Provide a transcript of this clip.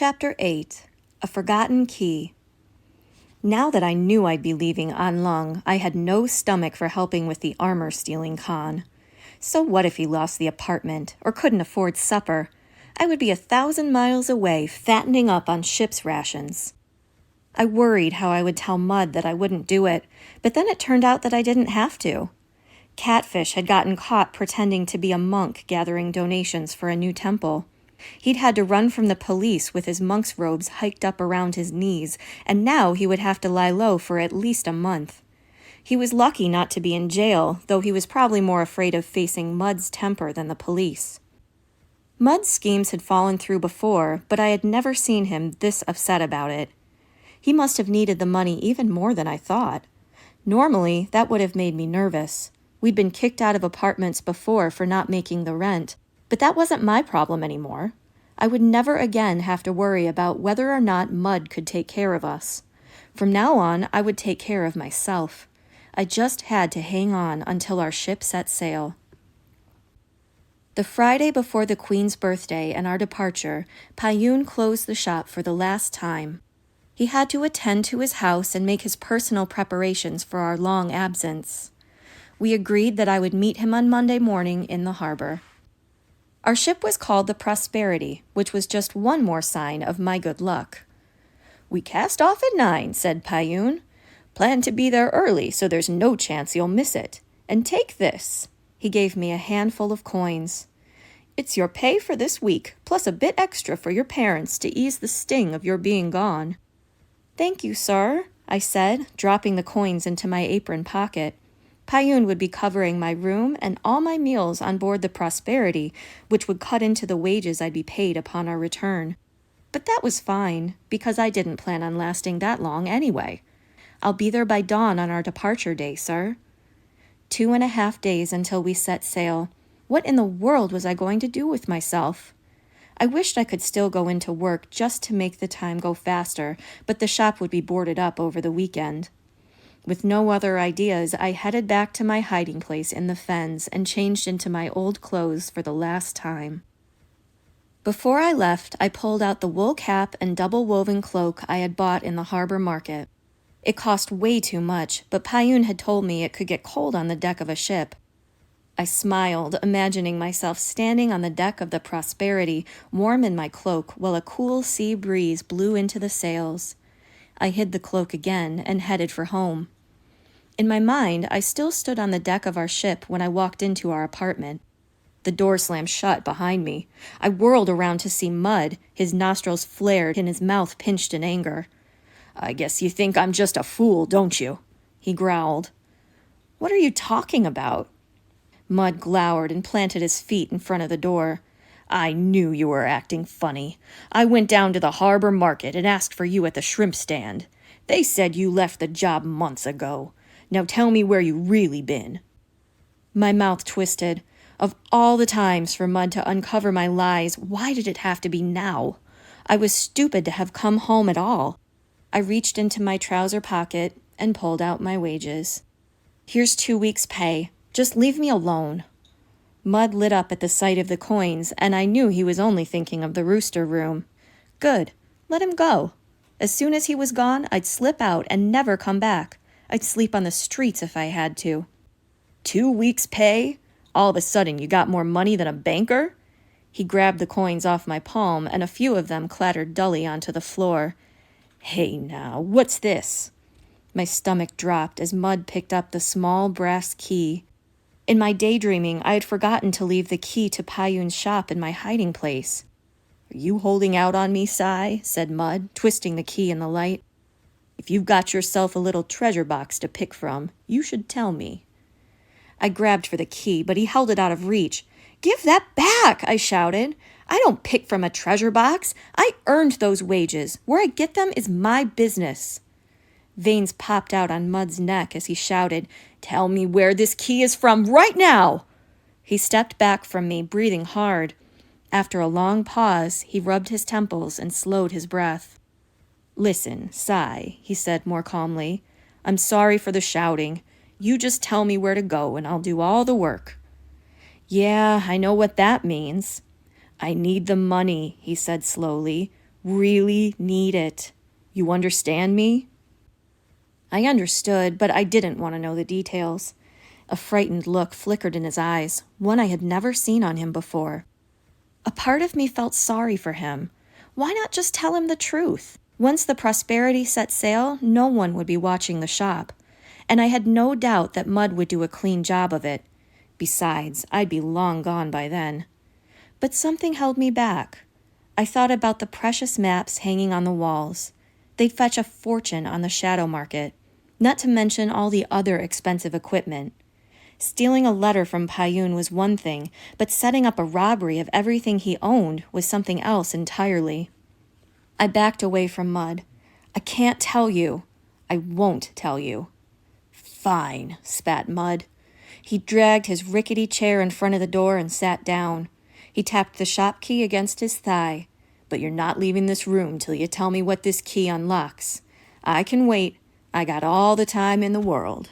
Chapter 8. A Forgotten Key. Now that I knew I'd be leaving An Lung, I had no stomach for helping with the armor-stealing con. So what if he lost the apartment, or couldn't afford supper? I would be 1,000 miles away, fattening up on ship's rations. I worried how I would tell Mud that I wouldn't do it, but then it turned out that I didn't have to. Catfish had gotten caught pretending to be a monk gathering donations for a new temple. He'd had to run from the police with his monk's robes hiked up around his knees, and now he would have to lie low for at least a month. He was lucky not to be in jail, though he was probably more afraid of facing Mud's temper than the police. Mud's schemes had fallen through before, but I had never seen him this upset about it. He must have needed the money even more than I thought. Normally, that would have made me nervous. We'd been kicked out of apartments before for not making the rent, but that wasn't my problem anymore. I would never again have to worry about whether or not Mud could take care of us. From now on, I would take care of myself. I just had to hang on until our ship set sail. The Friday before the Queen's birthday and our departure, Payun closed the shop for the last time. He had to attend to his house and make his personal preparations for our long absence. We agreed that I would meet him on Monday morning in the harbor. Our ship was called the Prosperity, which was just one more sign of my good luck. "We cast off at 9, said Payun. "Plan to be there early so there's no chance you'll miss it. And take this." He gave me a handful of coins. "It's your pay for this week, plus a bit extra for your parents to ease the sting of your being gone." "Thank you, sir," I said, dropping the coins into my apron pocket. Payun would be covering my room and all my meals on board the Prosperity, which would cut into the wages I'd be paid upon our return. But that was fine, because I didn't plan on lasting that long anyway. "I'll be there by dawn on our departure day, sir." 2.5 days until we set sail. What in the world was I going to do with myself? I wished I could still go into work just to make the time go faster, but the shop would be boarded up over the weekend. With no other ideas, I headed back to my hiding place in the fens and changed into my old clothes for the last time. Before I left, I pulled out the wool cap and double-woven cloak I had bought in the harbor market. It cost way too much, but Payun had told me it could get cold on the deck of a ship. I smiled, imagining myself standing on the deck of the Prosperity, warm in my cloak, while a cool sea breeze blew into the sails. I hid the cloak again and headed for home. In my mind, I still stood on the deck of our ship when I walked into our apartment. The door slammed shut behind me. I whirled around to see Mud, his nostrils flared and his mouth pinched in anger. "I guess you think I'm just a fool, don't you?" he growled. "What are you talking about?" Mud glowered and planted his feet in front of the door. "I knew you were acting funny. I went down to the harbor market and asked for you at the shrimp stand. They said you left the job months ago. Now tell me where you really been." My mouth twisted. Of all the times for Mud to uncover my lies, why did it have to be now? I was stupid to have come home at all. I reached into my trouser pocket and pulled out my wages. "Here's 2 weeks' pay. Just leave me alone." Mud lit up at the sight of the coins, and I knew he was only thinking of the rooster room. Good. Let him go. As soon as he was gone, I'd slip out and never come back. I'd sleep on the streets if I had to. 2 weeks' pay? All of a sudden you got more money than a banker? He grabbed the coins off my palm, and a few of them clattered dully onto the floor. "Hey now, what's this?" My stomach dropped as Mud picked up the small brass key. In my daydreaming, I had forgotten to leave the key to Payun's shop in my hiding place. "Are you holding out on me, Sai?" said Mud, twisting the key in the light. "If you've got yourself a little treasure box to pick from, you should tell me." I grabbed for the key, but he held it out of reach. "Give that back!" I shouted. "I don't pick from a treasure box. I earned those wages. Where I get them is my business." Veins popped out on Mud's neck as he shouted, "Tell me where this key is from right now!" He stepped back from me, breathing hard. After a long pause, he rubbed his temples and slowed his breath. "Listen, Sai," he said more calmly. "I'm sorry for the shouting. You just tell me where to go and I'll do all the work." "Yeah, I know what that means." "I need the money," he said slowly. Really need it. You understand me? I understood, but I didn't want to know the details. A frightened look flickered in his eyes, one I had never seen on him before. A part of me felt sorry for him. Why not just tell him the truth? Once the prosperity set sail, no one would be watching the shop, and I had no doubt that Mud would do a clean job of it. Besides, I'd be long gone by then. But something held me back. I thought about the precious maps hanging on the walls. They'd fetch a fortune on the shadow market, not to mention all the other expensive equipment. Stealing a letter from Payun was one thing, but setting up a robbery of everything he owned was something else entirely. I backed away from Mud. I can't tell you. I won't tell you. Fine, spat Mud. He dragged his rickety chair in front of the door and sat down. He tapped the shop key against his thigh. But you're not leaving this room till you tell me what this key unlocks. I can wait. I got all the time in the world.